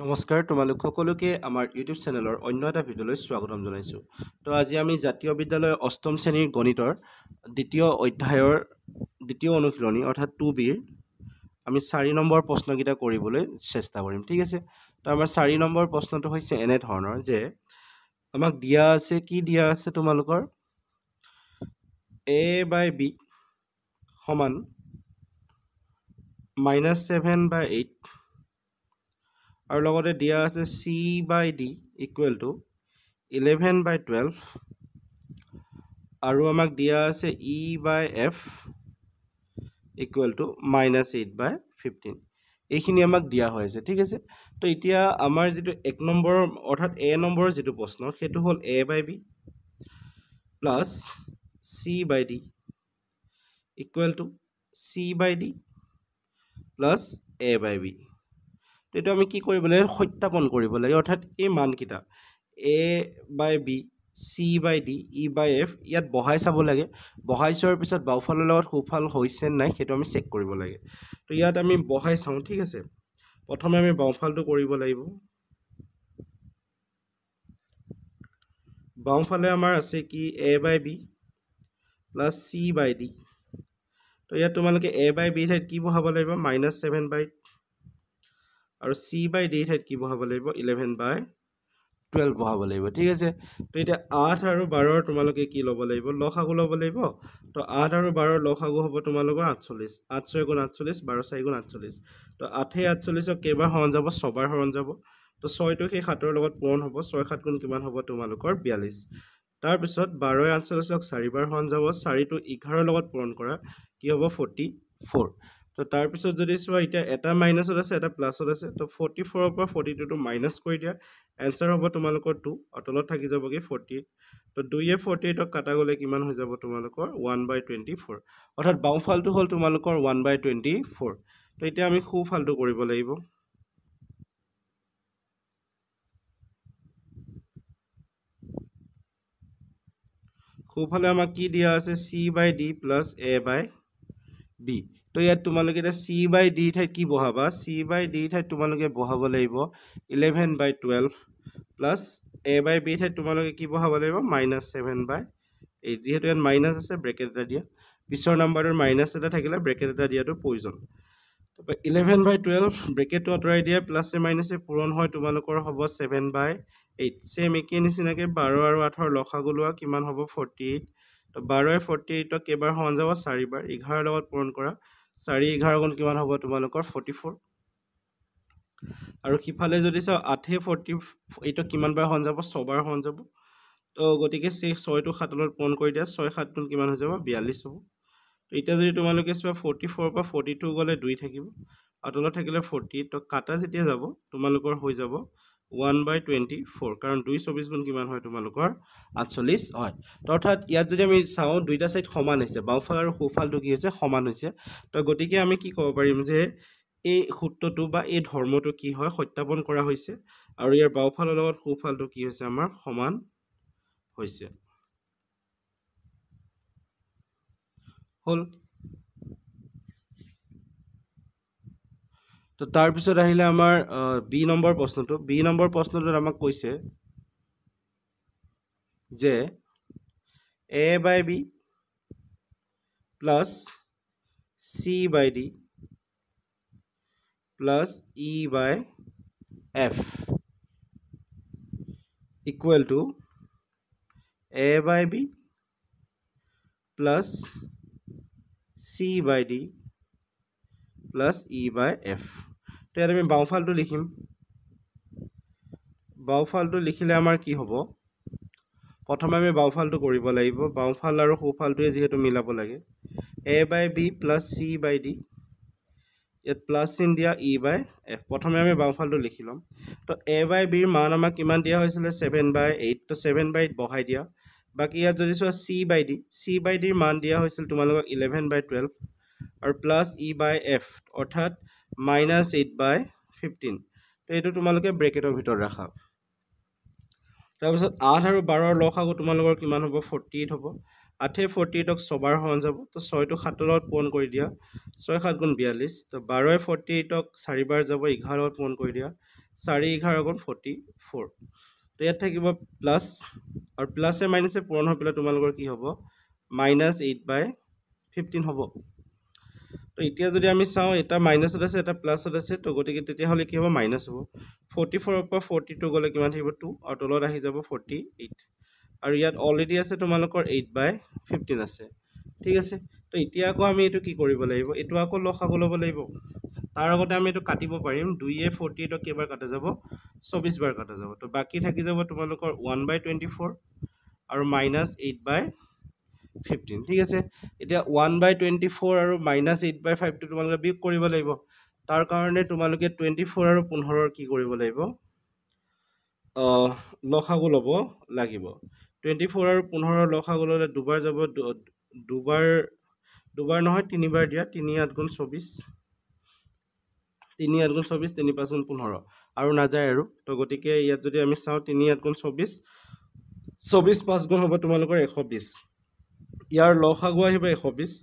নমস্কাৰ তোমালোক সকলোকে আমাৰ ইউটিউব চেনেলৰ অন্য এটা ভিডিঅ'লৈ স্বাগতম জনাইছোঁ। তো আজি আমি জাতীয় বিদ্যালয় অষ্টম শ্ৰেণীৰ গণিতৰ দ্বিতীয় অধ্যায়ৰ দ্বিতীয় অনুশীলনী অৰ্থাৎ 2Bৰ আমি 4 নম্বৰ প্ৰশ্নকেইটা কৰিবলৈ চেষ্টা কৰিম। ঠিক আছে, তো আমাৰ 4 নম্বৰ প্ৰশ্নটো হৈছে এনে ধৰণৰ যে আমাক দিয়া আছে, কি দিয়া আছে তোমালোকৰ a/b সমান -7/8 আৰু লগতে দিয়া আছে c/d ইকুৱেল টু 11/12 আৰু আমাক দিয়া আছে e/f ইকুৱেল টু -8/15 এইখিনি আমাক দিয়া হৈ আছে। ঠিক আছে, তো এতিয়া আমাৰ যিটো 1 নম্বৰ অৰ্থাৎ a নম্বৰৰ যিটো প্ৰশ্ন সেইটো হ'ল a/b plus c/d equal to c/d plus a/b। এইটো আমি কি কৰিব লাগে, সত্যাপন কৰিব লাগে, অৰ্থাৎ এই মানকেইটা a/b c/d e/f ইয়াত বহাই চাব লাগে। বহাই চোৱাৰ পিছত বাওঁফালৰ লগত সোঁফাল হৈছে নাই সেইটো আমি চেক কৰিব লাগে। তো ইয়াত আমি বহাই চাওঁ। ঠিক আছে, প্ৰথমে আমি বাওঁফালটো কৰিব লাগিব। বাওঁফালে আমাৰ আছে কি a/b প্লাছ c/d। তো ইয়াত তোমালোকে a/b ঠাইত কি বহাব লাগিব, -7/8 আৰু c/d ঠাইত কি বহাব লাগিব, 11/12 বহাব লাগিব। ঠিক আছে, তো এতিয়া 8 আৰু 12 তোমালোকে কি ল'ব লাগিব, লসাগু ল'ব লাগিব। তো 8 আৰু 12 লসাগু হ'ব তোমালোকৰ 48। 8 6 গুণ 48, 12 4 গুণ 48। তো 8 48ক কেইবাৰ হৰণ যাব, 6 বাৰ হৰণ যাব। তো 6টো সেই 7ৰ লগত পূৰণ হ'ব, 6 7 গুণ কিমান হ'ব তোমালোকৰ 42। তাৰপিছত 12 48ক 4 বাৰ হৰণ যাব, 4টো 11ৰ লগত পূৰণ কৰা কি হ'ব 44। তো তাৰপিছত যদি চোৱা এতিয়া এটা মাইনাছত আছে এটা প্লাছত আছে, তো 44ৰ পৰা 42টো মাইনাছ কৰি দিয়া, এনচাৰ হ'ব তোমালোকৰ 2 আৰু তলত থাকি যাবগৈ 48। তো 2য়ে 48ক কাটা গ'লে কিমান হৈ যাব তোমালোকৰ 1/24, অৰ্থাৎ বাওঁফালটো হ'ল তোমালোকৰ 1/24। তো এতিয়া আমি সোঁফালটো কৰিব লাগিব। সোঁফালে আমাক কি দিয়া আছে, c/d প্লাছ a/b। তো ইয়াত তোমালোকে এতিয়া c/d ঠাইত কি বহাবা, c/d ঠাইত তোমালোকে বহাব লাগিব 11/12 প্লাছ a/b ঠাইত তোমালোকে কি বহাব লাগিব, -7/8। যিহেতু ইয়াত মাইনাছ আছে ব্ৰেকেট এটা দিয়া, পিছৰ নাম্বাৰটোৰ মাইনাছ এটা থাকিলে ব্ৰেকেট এটা দিয়াটো প্ৰয়োজন। তাৰপৰা 11/12 ব্ৰেকেটটো আঁতৰাই দিয়া, প্লাছে মাইনাছে পূৰণ হয় তোমালোকৰ হ'ব 7/8। ছেম একে নিচিনাকৈ 12 আৰু 8ৰ লসাগু লোৱা, কিমান হ'ব 48। তো 12য়ে 48ক কেইবাৰ হৰণ যাব, 4 বাৰ। 11ৰ লগত পূৰণ কৰা, 4 11 গুণ কিমান হ'ব তোমালোকৰ 44। আৰু সিফালে যদি চাওঁ 8য়ে 48ক কিমান বাৰ হৰণ যাব, 6 বাৰ হৰণ যাব। তো গতিকে 6টো 7ৰ লগত পূৰণ কৰি দিয়া, 6 7 গুণ কিমান হৈ যাব 42 হ'ব। তো এতিয়া যদি তোমালোকে চোৱা 44ৰ পৰা 42 গ'লে 2 থাকিব আৰু তলত থাকিলে 40। তো কাটা যেতিয়া যাব তোমালোকৰ হৈ যাব 1/24, কাৰণ 2 24 গুণ কিমান হয় তোমালোকৰ 48 হয়। তো অৰ্থাৎ ইয়াত যদি আমি চাওঁ দুইটা ছাইড সমান হৈছে, বাওঁফাল আৰু সোঁফালটো কি হৈছে, সমান হৈছে। তো গতিকে আমি কি ক'ব পাৰিম যে এই সূত্ৰটো বা এই ধৰ্মটো কি হয়, সত্যাপন কৰা হৈছে আৰু ইয়াৰ বাওঁফালৰ লগত সোঁফালটো কি হৈছে, আমাৰ সমান হৈছে। হ'ল। তো তাৰপিছত আহিলে আমাৰ বি নম্বৰ প্ৰশ্নটো। বি নম্বৰ প্ৰশ্নটোত আমাক কৈছে যে a/b plus c/d plus e/f equal to a/b plus c/d plus e/f। তো ইয়াত আমি বাওঁফালটো লিখিম। বাওঁফালটো লিখিলে আমাৰ কি হ'ব, প্ৰথমে আমি বাওঁফালটো কৰিব লাগিব। বাওঁফাল আৰু সোঁফালটোৱে যিহেতু মিলাব লাগে, a/b প্লাছ c/d, ইয়াত প্লাছ চিন দিয়া e/f। প্ৰথমে আমি বাওঁফালটো লিখি ল'ম। তো a/bৰ মান আমাক কিমান দিয়া হৈছিলে, 7/8। তো 7/8 বহাই দিয়া। বাকী ইয়াত যদি চোৱা c/dৰ মান দিয়া হৈছিল তোমালোকক 11/12 আৰু প্লাছ e/f অৰ্থাৎ -8/15। তো এইটো তোমালোকে ব্ৰেকেটৰ ভিতৰত ৰাখা। তাৰপিছত 8 আৰু 12ৰ লসাগু তোমালোকৰ কিমান হ'ব, 48 হ'ব। 8য়ে 48ক 6 বাৰ হৰণ যাব। তো 6টো 7ৰ লগত পূৰণ কৰি দিয়া, 6 7 গুণ 42। তো 12য়ে 48ক 4 বাৰ যাব, 11ৰ লগত পূৰণ কৰি দিয়া, 4 11 গুণ 44 তো ইয়াত থাকিব প্লাস আৰু প্লাসে মাইনাসে পূৰণ হৈ পেলাই তোমালোকৰ কি হ'ব -8/15 হ'ব তো এতিয়া যদি আমি চাওঁ এটা মাইনাসত আছে এটা প্লাসত আছে তো গতিকে তেতিয়া হলে কি হ'ব মাইনাস হ'ব 44 ৰ পৰা 42 গলে কিমান থাকিব 2 আৰু তলত আহি যাব 48 আৰু ইয়াত অলৰেডি আছে তোমালোকৰ 8/15 আছে ঠিক আছে তো এতিয়া আকৌ আমি এটো কি কৰিব লাগিব এটো আকৌ লসাগু ল'ব লাগিব তাৰ আগতে আমি এটো কাটিব পাৰিম 2 এ 48 কেবাৰ কাটা যাব 24 বাৰ কাটা যাব তো বাকি থাকি যাব তোমালোকৰ 1/24 আৰু -8/15 ঠিক আছে এতিয়া 1/24 আৰু -8/5 টো তোমালোকে বিয়োগ কৰিব লাগিব তাৰ কাৰণে তোমালোকে 24 আৰু 15 কি কৰিব লাগিব লসাগু ল'ব লাগিব 24 আৰু 15 লসাগু ল'লে দুবাৰ যাব দুবাৰ নহয় তিনিবাৰ দিয়া 3 8 গুণ 24 3 8 গুণ 24 3 5 গুণ 15 আৰু না যায় আৰু তো গতিকে ইয়াত যদি আমি চাওঁ 3 8 গুণ 24 24 5 গুণ হ'ব তোমালোকৰ 120 ইয়াৰ লসাগু আহিব 120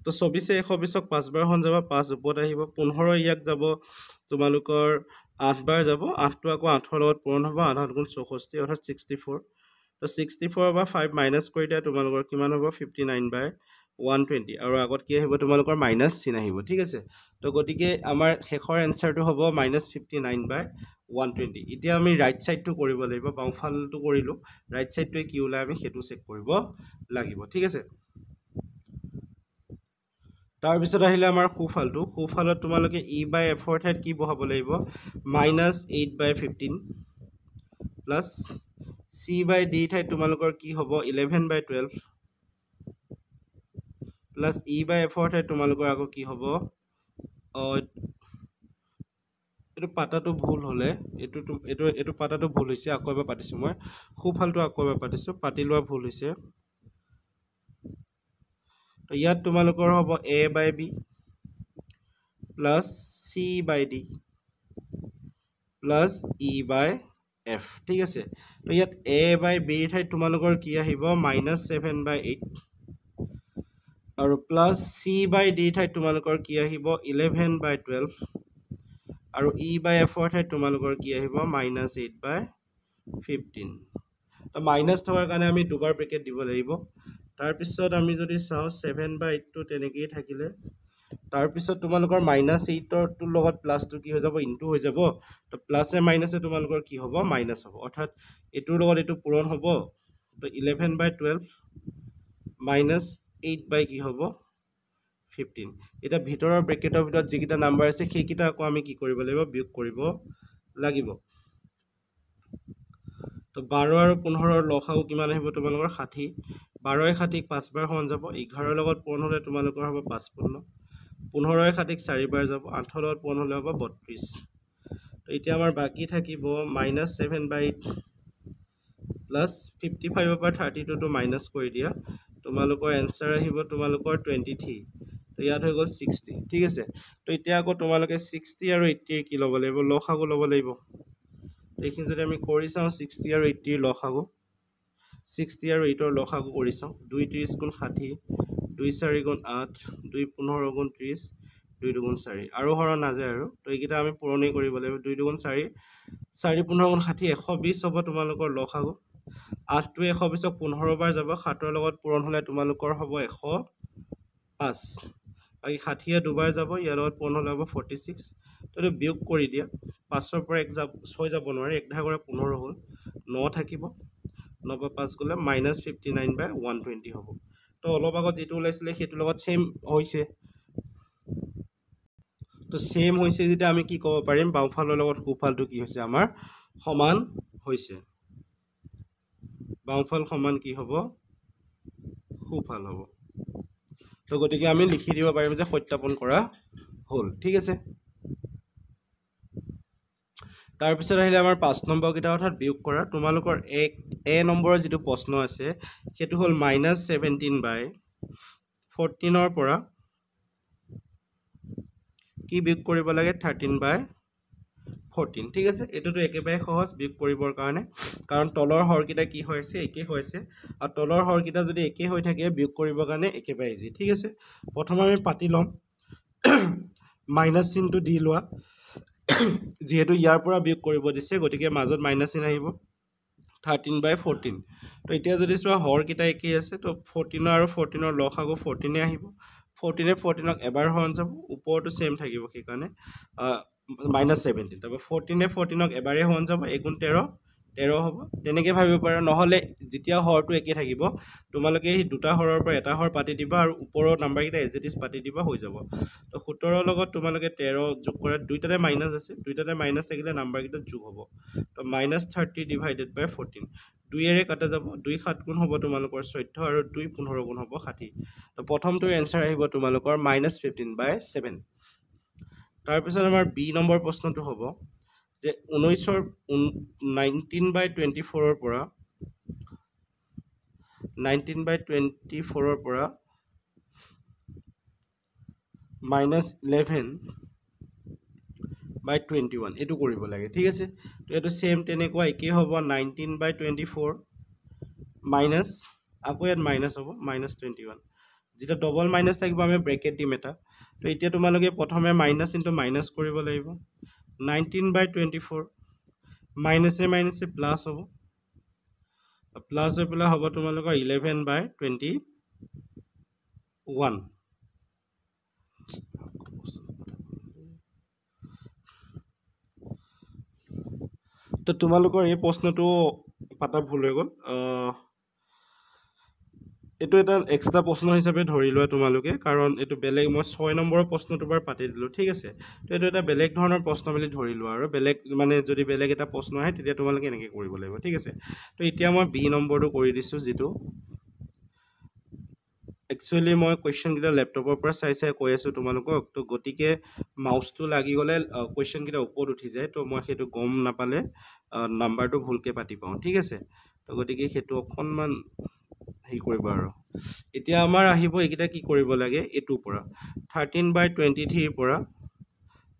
তো 24 এ 120ক 5 বাৰ হন যাব 5 ওপৰত আহিব 15 ইয়াক যাব তোমালোকৰ 8 বাৰ যাব 8 টো আকৌ 8 ৰ লগত পূৰণ হ'ব 8 গুণ 64 অৰ্থাৎ 64 তো 64 বা 5 মাইনাস কৰি দিয়া তোমালোকৰ কিমান হ'ব 59/120 আৰু আগত কি আহিব তোমালোকৰ মাইনাস চিন আহিব ঠিক আছে তো গতিকে আমাৰ শেষৰ এনসাৰটো হ'ব -59/120 এতিয়া আমি ৰাইট সাইডটো কৰিব লাগিব বাওঁফালটো কৰিলো ৰাইট সাইডটোৱে কি ওলাই আমি হেতু চেক কৰিব লাগিব ঠিক আছে তাৰ পিছত আহিলে আমাৰ খুফালত তোমালোকে e/f ৰ ঠাইত কি বহাব লাগিব -8/15 প্লাস c/d ঠাইত তোমালোকৰ কি হ'ব 11/12 প্লাস e/f ৰ ঠাইত তোমালোকৰ আকৌ কি হ'ব এটো পাতাটো ভুল হলে এটো পাতাটো ভুল হৈছে আকৌ এবাৰ পাতিছো মই খুফালটো আকৌ এবাৰ পাতিছো পাতি লোৱা ভুল হৈছে তো ইয়াত তোমালোকৰ হ'ব a/b plus c/d plus e/f ঠিক আছে তো ইয়াত a/b ঠাইত তোমালোকৰ কি আহিব -7/8 আৰু প্লাস c/d ঠাইত তোমালোকৰ কি আহিব 11/12 আৰু e/f ৰ ঠাইত তোমালোকৰ কি আহিব -8/15 তো মাইনাস থকাৰ কাৰণে আমি দুবাৰ ব্ৰেকেট দিব লাগিব তাৰ পিছত আমি যদি চাওঁ 7/8 টো তেনেকেই থাকিলে তাৰ পিছত তোমালোকৰ -8 ৰ লগত প্লাসটো কি হৈ যাব ইনটু হৈ যাব তো প্লাসে মাইনাসে তোমালোকৰ কি হ'ব মাইনাস হ'ব অৰ্থাৎ এটোৰ লগত এটো পূৰণ হ'ব তো 11/12 -8 কি হ'ব 15 এটা ভিতৰৰ ব্ৰেকেটৰ ভিতৰত যিকিটা নাম্বাৰ আছে সেইকিটা আকৌ আমি কি কৰিব লাগিব বিয়োগ কৰিব লাগিব তো 12 আৰু 15 ৰ লসাগু কিমান আহিব তোমালোকৰ 60 12 এ 60ক 5 বাৰ হন যাব 11 ৰ লগত পূৰণ হ'লে তোমালোকৰ হ'ব 5 15 15 এ 60ক 4 বাৰ যাব 8 ৰ লগত পূৰণ হ'লে হ'ব 32 তো এতিয়া আমাৰ বাকি থাকিব -7/8 প্লাস 55 ৰ পৰা 32 টো মাইনাস কৰি দিয়া তোমালোকৰ এনসাৰ আহিব তোমালোকৰ 23 তো ইয়াত হৈ গ'ল 60 ঠিক আছে তো এতিয়া আকৌ তোমালোকে 60 আৰু 80 কি ল'ব লাগিব লসাগু ল'ব লাগিব এইখিনি যদি আমি কৰি চাওঁ 60 আৰু 80 ৰ লসাগু 60 আৰু 8 ৰ লসাগু কৰি চাওঁ 2 30 গুণ 60 2 4 গুণ 8 2 15 গুণ 30 2 2 গুণ 4 আৰু হৰণ নাযায় আৰু তো এইকিটা আমি পূৰণই কৰিব লাগিব 2 2 গুণ 4 4 15 গুণ 60 120 হ'ব তোমালোকৰ লসাগু 8 টো 120ক 15 বাৰ যাব 7 ৰ লগত পূৰণ হ'লে তোমালোকৰ হ'ব 105 বাকি 60 এ দুবাৰ যাব ইয়াৰ লগত পূৰণ হ'লে হ'ব 46 তো এটো বিয়োগ কৰি দিয়া 5 ৰ পৰা 6 যাব নোৱাৰে 1 ধাগৰে 15 হ'ল 9 থাকিব 9 পৰা 5 গলে -59/120 হ'ব তো অলপ আগত যেটো ওলাইছিলে হেতু লগত সেম হৈছে তো সেম হৈছে যেটা আমি কি ক'ব পাৰিম বাওঁফালৰ লগত খুফালটো কি হৈছে আমাৰ সমান হৈছে বাওঁফাল সমান কি হ'ব খুফাল হ'ব তো গতিকে আমি লিখি দিব পাৰিম যে সত্যাপন কৰা হ'ল ঠিক আছে তাৰ পিছত আহিলে আমাৰ 5 নম্বৰ কিটা অৰ্থাৎ বিয়োগ কৰা তোমালোকৰ এ নম্বৰৰ যেটো প্ৰশ্ন আছে হেতু হ'ল -17/14 ৰ পৰা কি বিয়োগ কৰিব লাগে 13/14 ঠিক আছে এটোটো একেবাৰে সহজ বিয়োগ কৰিবৰ কাৰণে কাৰণ তলৰ হৰকিটা কি হৈছে একে হৈছে আৰু তলৰ হৰকিটা যদি একে হৈ থাকে বিয়োগ কৰিবৰ কাৰণে একেবাৰে ইজি ঠিক আছে প্ৰথমে আমি পাতি লম মাইনাস চিনটো দি লোৱা যেহেতু ইয়াৰ পৰা বিয়োগ কৰিব দিছে গতিকে মাজত মাইনাছ চিন আহিব 13/14 তো এতিয়া যদি চোৱা হৰকেইটা একেই আছে তো 14 আৰু 14 লসাগু 14 আহিব 14 14ক এবাৰ হৰণ যাব ওপৰটো সেম থাকিব সেইকাৰণে -17 তাৰপৰা 14 14ক এবাৰে হৰণ যাব এগুণ 13 হ'ব তেনেকৈ ভাবিব পাৰা নহ'লে যেতিয়া হৰটো একে থাকিব তোমালোকে এই দুটা হৰৰ পৰা এটা হৰ পাতি দিবা আৰু ওপৰৰ নাম্বাৰকেইটা এজ ইট ইজ পাতি দিবা হৈ যাব তো 17 লগত তোমালোকে 13 যোগ কৰা দুইটাতে মাইনাছ আছে দুইটাতে মাইনাছ থাকিলে নাম্বাৰকেইটা যোগ হ'ব তো -30 ডিভাইডেড বাই 14 2 কাটা যাব 2 7 গুণ হ'ব তোমালোকৰ 14 আৰু 2 15 গুণ হ'ব 60 তো প্ৰথমটোৰ এনসাৰ আহিব তোমালোকৰ -15/7 তাৰপিছত আমাৰ বি নম্বৰ প্ৰশ্নটো হ'ব যে 19/24 পৰা 19/24 পৰা -11/21 এইটো কৰিব লাগে ঠিক আছে তো এইটো সেম তেনেকুৱা একেই হ'ব 19/24 মাইনাছ আকৌ ইয়াত মাইনাছ হ'ব -21 যেটা ডবল মাইনাছ থাকিব আমি ব্ৰেকেট দিম এটা তো এতিয়া তোমালোকে প্ৰথমে মাইনাছ ইনটু মাইনাছ কৰিব লাগিব 19/24 মাইনাছে মাইনাছে প্লাছ হ'ব প্লাছ হৈ পেলাই হ'ব তোমালোকৰ 11/21 তো তোমালোকৰ এই প্ৰশ্নটো পাতা ভুল হৈ গ'ল এইটো এটা এক্সট্ৰা প্ৰশ্ন হিচাপে ধৰি লোৱা তোমালোকে কাৰণ এইটো বেলেগ মই 6 নম্বৰৰ প্ৰশ্নটো বাৰ পাতি দিলোঁ ঠিক আছে তো এইটো এটা বেলেগ ধৰণৰ প্ৰশ্ন বুলি ধৰি লোৱা আৰু বেলেগ মানে যদি বেলেগ এটা প্ৰশ্ন আহে তেতিয়া তোমালোকে এনেকৈ কৰিব লাগিব ঠিক আছে তো এতিয়া মই বি নম্বৰটো কৰি দিছোঁ যিটো একচুৱেলি মই কুৱেশ্যনকেইটা লেপটপৰ পৰা চাই কৈ আছোঁ তোমালোকক তো গতিকে মাউচটো লাগি গ'লে কুৱেশ্যনকেইটা ওপৰত উঠি যায় তো মই সেইটো গম নাপালে নাম্বাৰটো ভুলকৈ পাতি পাওঁ ঠিক আছে তো গতিকে সেইটো অকণমান হেৰি কৰিব আৰু এতিয়া আমাৰ আহিব এইকেইটা কি কৰিব লাগে এইটোৰ পৰা 13/23 পৰা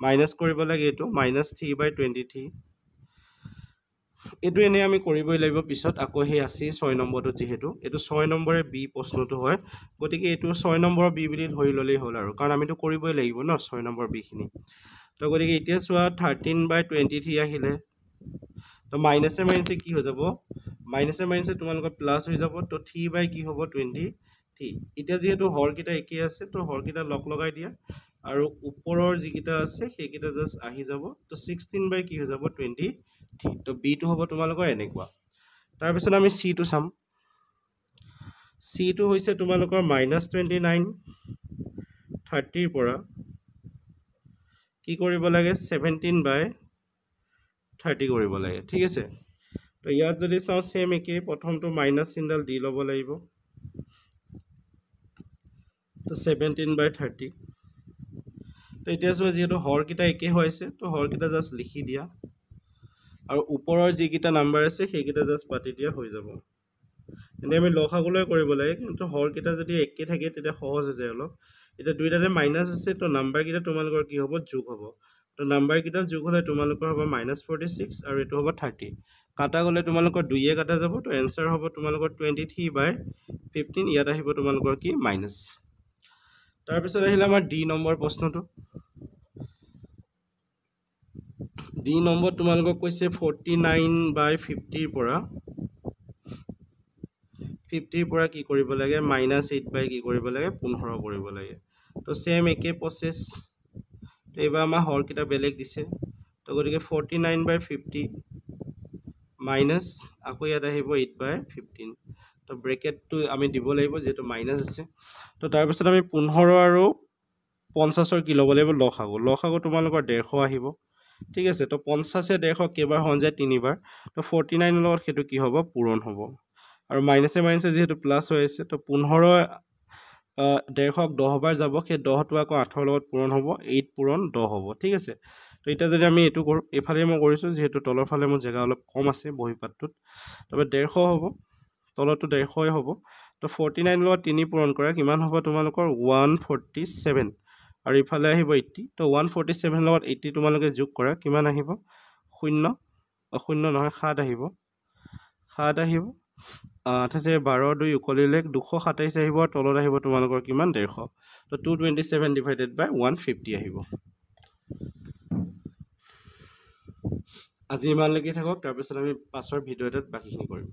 মাইনাছ কৰিব লাগে এইটো -3/23 এইটো এনে আমি কৰিবই লাগিব পিছত আকৌ সেই আছে 6 নম্বৰটো যিহেতু এইটো 6 নম্বৰে বি প্ৰশ্নটো হয় গতিকে এইটো 6 নম্বৰৰ বি বুলি ধৰি ল'লেই হ'ল আৰু কাৰণ আমিতো কৰিবই লাগিব ন 6 নম্বৰ বিখিনি তো গতিকে এতিয়া চোৱা 13/23 আহিলে তো মাইনাছে মাইনাছে কি হৈ যাব মাইনাছে মাইনাছে তোমালোকৰ প্লাছ হৈ যাব তো 3 কি হ'ব 23 এতিয়া যিহেতু হৰকেইটা একেই আছে তো হৰকেইটা লগ লগাই দিয়া আৰু ওপৰৰ যিকেইটা আছে সেইকেইটা জাষ্ট আহি যাব তো 16 কি হৈ যাব 23 তো বিটো হ'ব তোমালোকৰ এনেকুৱা তাৰপিছত আমি চিটো চাম চিটো হৈছে তোমালোকৰ -29 30 পৰা কি কৰিব লাগে 17/30 কৰিব লাগে ঠিক আছে তো ইয়াত যদি চাওঁ সেম একেই প্ৰথমটো মাইনাছ চিনডাল দি ল'ব লাগিব তো 17/30 তো এতিয়া চোৱা যিহেতু হৰকেইটা একেই হৈ আছে তো হৰকেইটা জাষ্ট লিখি দিয়া আৰু ওপৰৰ যিকেইটা নাম্বাৰ আছে সেইকেইটা জাষ্ট পাতি দিয়া হৈ যাব এনেই আমি লসাগুলৈ কৰিব লাগে কিন্তু হৰকেইটা যদি একে থাকে তেতিয়া সহজ হৈ যায় অলপ এতিয়া দুইটাতে মাইনাছ আছে তো নাম্বাৰকেইটা তোমালোকৰ কি হ'ব যোগ হ'ব তো নাম্বাৰকেইটা যোগ হ'লে তোমালোকৰ হ'ব -46 আৰু এইটো হ'ব 30 কাটা গ'লে তোমালোকৰ 2 কাটা যাব তো এনসাৰ হ'ব তোমালোকৰ 23/15 ইয়াত আহিব তোমালোকৰ কি মাইনাছ তাৰপিছত আহিলে আমাৰ ডি নম্বৰ প্ৰশ্নটো ডি নম্বৰ তোমালোকক কৈছে 49/50 পৰা 50 পৰা কি কৰিব লাগে -8 কি কৰিব লাগে 15 কৰিব লাগে তো সেম একে প্ৰচেছ তো এইবাৰ আমাৰ হৰকেইটা বেলেগ দিছে তো গতিকে 49/50 মাইনাছ আকৌ ইয়াত আহিব 8/15 তো ব্ৰেকেটটো আমি দিব লাগিব যিহেতু মাইনাছ আছে তো তাৰপিছত আমি 15 আৰু 50 কি ল'ব লাগিব লসাগু তোমালোকৰ 150 আহিব ঠিক আছে তো 50 150 কেইবাৰ হৰণ যায় 3বাৰ তো 49 লগত সেইটো কি হ'ব পূৰণ হ'ব আৰু মাইনাছে মাইনাছে যিহেতু প্লাছ হৈ আছে তো 15 150ক 10 বাৰ যাব সেই 10টো আকৌ 8ৰ লগত পূৰণ হ'ব 8 পূৰণ 10 হ'ব ঠিক আছে তো এতিয়া যদি আমি এইটো কৰোঁ এইফালে মই কৰিছোঁ যিহেতু তলৰ ফালে মোৰ জেগা অলপ কম আছে বহিপাতটোত তাৰপৰা 150 হ'ব তলতো 150 হ'ব তো 49 লগত 3 পূৰণ কৰা কিমান হ'ব তোমালোকৰ 147 আৰু ইফালে আহিব 80 তো 147 লগত 80 তোমালোকে যোগ কৰা কিমান আহিব 0 নহয় 7 আহিব 8 আছে 12 2 উকলিলে 227 আহিব আৰু তলত আহিব তোমালোকৰ কিমান 150 তো 227 ডিভাইডেড বাই 150 আহিব আজি ইমানলৈকে থাকক তাৰপিছত আমি পাছৰ ভিডিঅ' এটাত বাকীখিনি কৰিম